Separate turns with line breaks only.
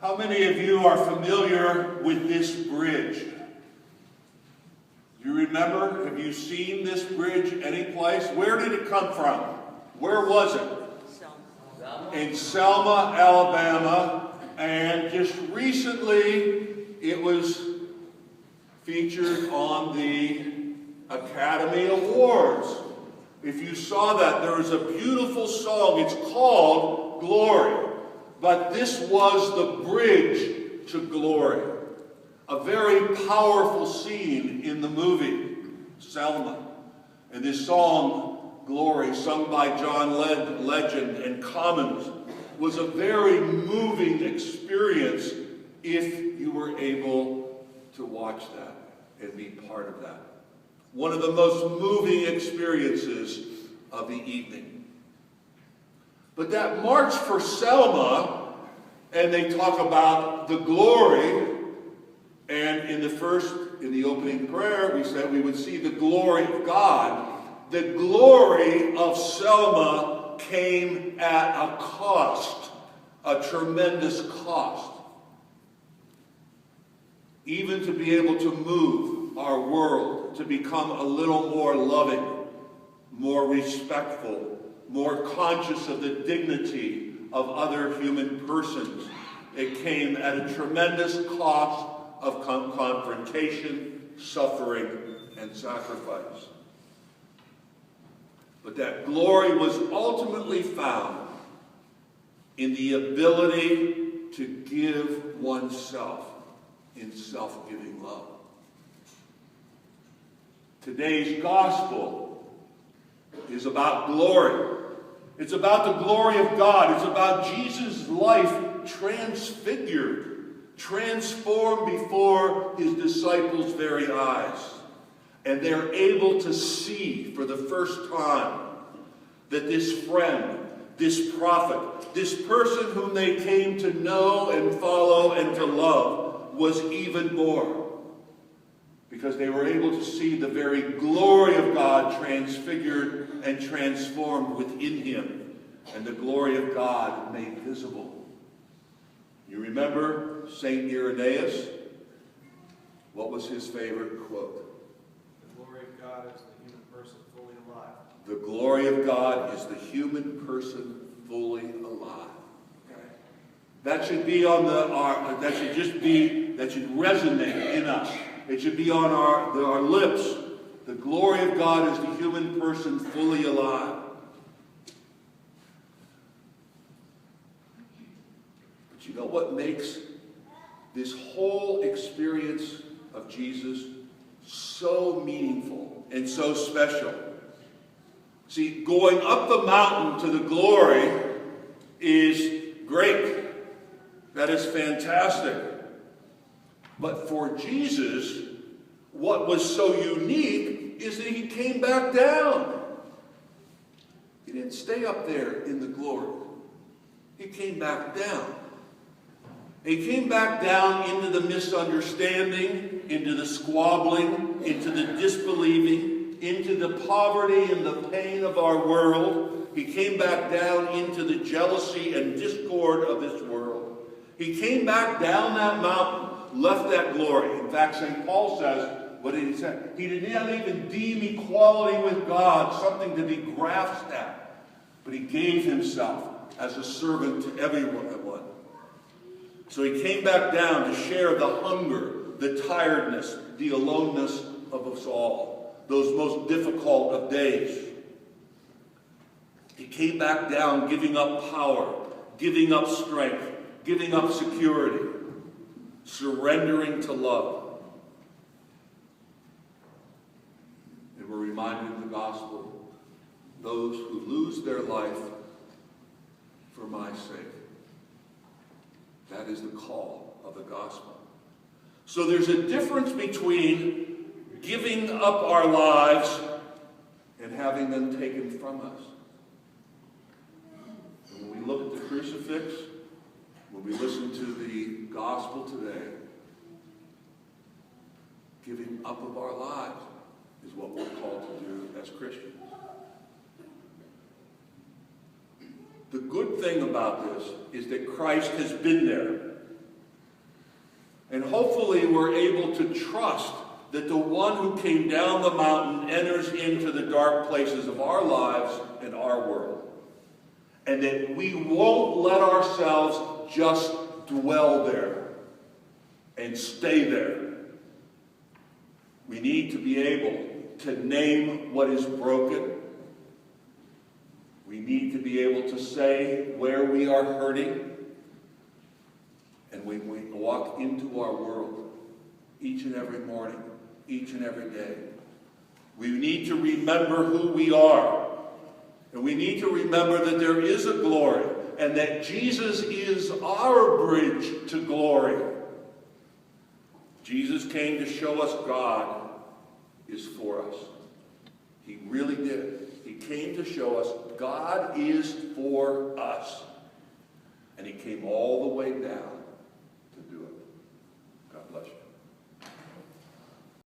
How many of you are familiar with this bridge? Do you remember? Have you seen this bridge any place? Where did it come from? Where was it? Selma. In Selma, Alabama. And just recently, it was featured on the Academy Awards. If you saw that, there was a beautiful song. It's called Glory. But this was the bridge to glory. A very powerful scene in the movie, Selma. And this song, Glory, sung by John Legend and Commons, was a very moving experience if you were able to watch that and be part of that. One of the most moving experiences of the evening. But that March for Selma, and they talk about the glory, and in the opening prayer, we said we would see the glory of God. The glory of Selma came at a cost, a tremendous cost. Even to be able to move our world, to become a little more loving, more respectful, more conscious of the dignity of other human persons. It came at a tremendous cost of confrontation, suffering, and sacrifice. But that glory was ultimately found in the ability to give oneself in self-giving love. Today's gospel is about glory. It's about the glory of God. It's about Jesus' life transfigured, transformed before his disciples' very eyes. And they're able to see for the first time that this friend, this prophet, this person whom they came to know and follow and to love was even more. Because they were able to see the very glory of God transfigured and transformed within him, and the glory of God made visible. You remember St. Irenaeus? What was his favorite quote?
The glory of God is the human person fully alive.
The glory of God is the human person fully alive. Okay. That should be on that should resonate in us. It should be on our lips. The glory of God is the human person fully alive. But you know what makes this whole experience of Jesus so meaningful and so special? See, going up the mountain to the glory is great. That is fantastic. But for Jesus, what was so unique is that he came back down. He didn't stay up there in the glory. He came back down. He came back down into the misunderstanding, into the squabbling, into the disbelieving, into the poverty and the pain of our world. He came back down into the jealousy and discord of this world. He came back down that mountain, left that glory. In fact, St. Paul says, what did he say? He did not even deem equality with God something to be grasped at, but he gave himself as a servant to everyone. So he came back down to share the hunger, the tiredness, the aloneness of us all, those most difficult of days. He came back down giving up power, giving up strength, giving up security, surrendering to love. And we're reminded in the gospel, those who lose their life for my sake. That is the call of the gospel. So there's a difference between giving up our lives and having them taken from us. And when we look at the crucifix, when we listen to the gospel today, giving up of our lives is what we're called to do as Christians. The good thing about this is that Christ has been there. And hopefully we're able to trust that the one who came down the mountain enters into the dark places of our lives and our world. And that we won't let ourselves just dwell there and stay there. We need to be able to name what is broken. We need to be able to say where we are hurting. And we walk into our world each and every morning, each and every day. We need to remember who we are. And we need to remember that there is a glory and that Jesus is our bridge to glory. Jesus came to show us God is for us. He really did. He came to show us God is for us. And he came all the way down